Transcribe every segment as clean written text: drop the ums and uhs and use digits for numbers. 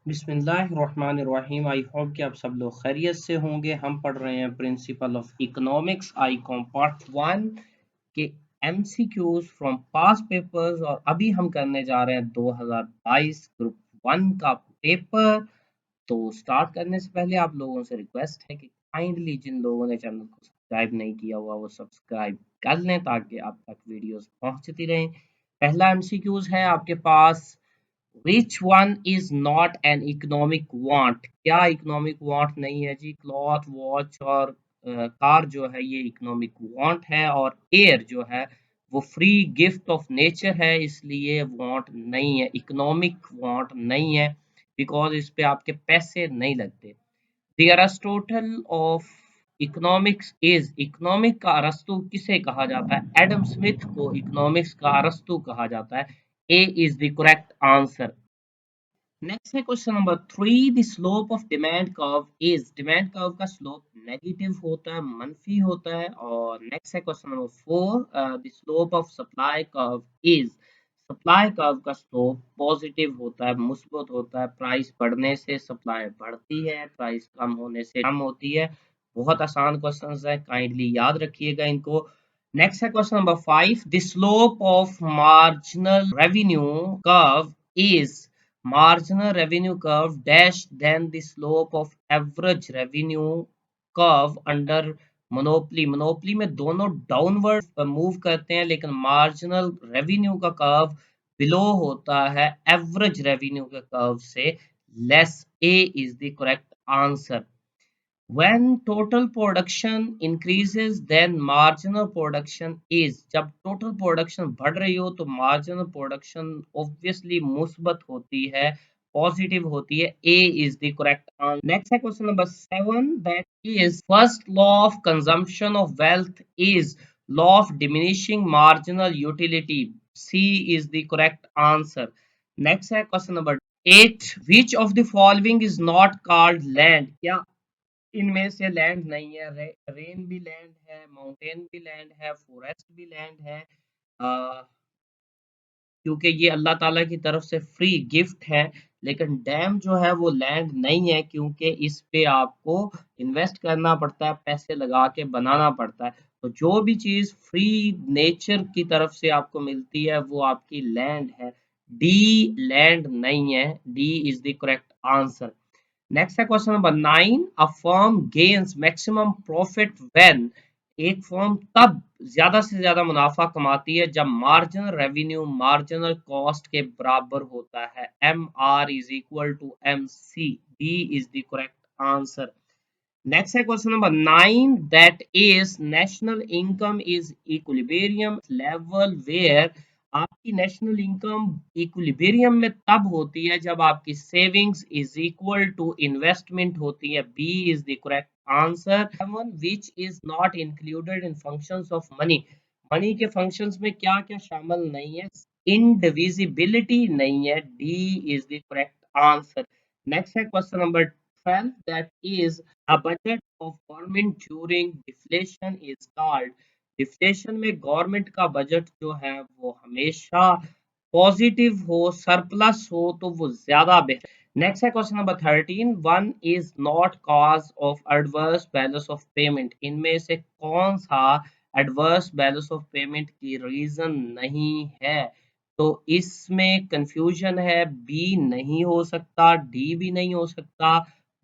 बिस्मिल्लाहिर्रहमानिर्रहीम। I hope कि आप सब लोग खैरियत से होंगे। हम पढ़ रहे हैं principle of economics Icom part 1 के एमसीक्यूज फ्रॉम पास्ट पेपर्स, और अभी हम करने जा रहे हैं 2022 ग्रुप 1 का पेपर। तो स्टार्ट करने से पहले आप लोगों से रिक्वेस्ट है कि काइंडली जिन लोगों ने चैनल को सब्सक्राइब नहीं किया हुआ वो सब्सक्राइब कर लें ताकि आप तक वीडियोस पहुंचती रहें। पहला एमसीक्यूज है आपके पास, Which one is not an economic want? क्या इकोनॉमिक वांट नहीं है जी? क्लॉथ, वॉच और कार जो है ये इकोनॉमिक वांट है, और एयर जो है वो फ्री गिफ्ट ऑफ नेचर है, इसलिए वांट नहीं है, इकोनॉमिक वांट नहीं है, बिकॉज इस पे आपके पैसे नहीं लगते। The Aristotle of economics is, economic का अरस्तु किसे कहा जाता है? एडम स्मिथ को इकोनॉमिक्स का अरस्तु कहा जाता है। A is the correct answer. Next है question number 3, the slope of demand curve is, demand curve का स्लोप नेगेटिव होता है, मनफी होता है। और नेक्स्ट है question number 4, the slope of supply curve is, supply curve का स्लोप पॉजिटिव होता है, मुस्बत होता है। प्राइस बढ़ने से सप्लाई बढ़ती है, प्राइस कम होने से कम होती है। बहुत आसान क्वेश्चंस है, काइंडली याद रखिएगा इनको। नेक्स्ट है question number 5, the slope of marginal revenue curve is, marginal revenue curve dash than the slope of average revenue curve under monopoly। monopoly में दोनों डाउनवर्ड मूव करते हैं, लेकिन मार्जिनल रेवेन्यू का कर्व बिलो होता है एवरेज रेवेन्यू के curve से, less. A is the correct answer. When total production increases, then marginal production is, जब total production बढ़ रही हो तो marginal production obviously मुस्बत होती है, पॉजिटिव होती है। A is the correct answer. Next है question number 7, that is first law of consumption of wealth is law of diminishing marginal utility. C is the correct answer. Next है question number 8, which of the following is not called land? क्या इनमें से land नहीं है? Rain भी land है, mountain भी land है, फॉरेस्ट भी लैंड है, क्योंकि ये अल्लाह ताला की तरफ से फ्री गिफ्ट है। लेकिन डैम जो है वो लैंड नहीं है, क्योंकि इस पे आपको इन्वेस्ट करना पड़ता है, पैसे लगा के बनाना पड़ता है। तो जो भी चीज फ्री नेचर की तरफ से आपको मिलती है वो आपकी लैंड है। डी लैंड नहीं है, D is the correct answer. Next है question number 9, a firm gains maximum profit when, एक फर्म तब ज्यादा से ज्यादा मुनाफा कमाती है जब मार्जिनल रेवेन्यू मार्जिनल कॉस्ट के बराबर होता है। M R is equal to M C, D is the correct answer. Next है question number 9, that is national income is equilibrium level where, आपकी नेशनल इनकम इक्विलिब्रियम में तब होती है जब आपकी savings is equal to investment होती है। B is the correct answer. Which is not included in functions of money, money के फंक्शंस में क्या क्या शामिल नहीं है? इंडिविजिबिलिटी नहीं है, D is the correct answer. Next है question number 12, that is a budget of government during deflation is called, deflation में गवर्नमेंट का बजट जो है वो हमेशा पॉजिटिव हो, सरप्लस हो तो वो ज्यादा बेहतर। नेक्स्ट है question number 13, one is not cause of adverse balance of payment, इनमें से कौन सा एडवर्स बैलेंस ऑफ पेमेंट की रीजन नहीं है? तो इसमें कंफ्यूजन है, बी नहीं हो सकता, डी भी नहीं हो सकता,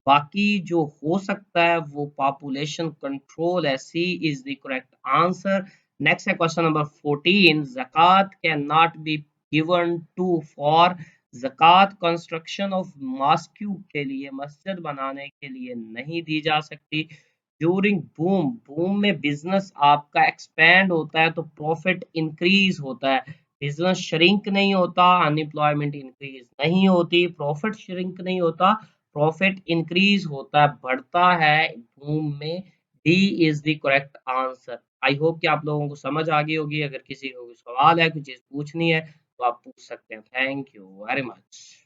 बाकी जो हो सकता है वो पॉपुलेशन कंट्रोल है। C is the correct answer. Next है क्वेश्चन नंबर 14, ज़कात can not be given to for, ज़कात कंस्ट्रक्शन ऑफ मॉस्क्यू के लिए, मस्जिद बनाने के लिए नहीं दी जा सकती। ड्यूरिंग बूम, बूम में बिजनेस आपका एक्सपेंड होता है तो प्रॉफिट इंक्रीज होता है, बिजनेस श्रिंक नहीं होता, अनएम्प्लॉयमेंट इंक्रीज नहीं होती, प्रॉफिट श्रिंक नहीं होता, प्रॉफिट इंक्रीज होता है, बढ़ता है बूम में। D is the correct answer. I hope कि आप लोगों को समझ आ गई होगी। अगर किसी को कोई सवाल है, कुछ चीज पूछनी है तो आप पूछ सकते हैं। Thank you very much.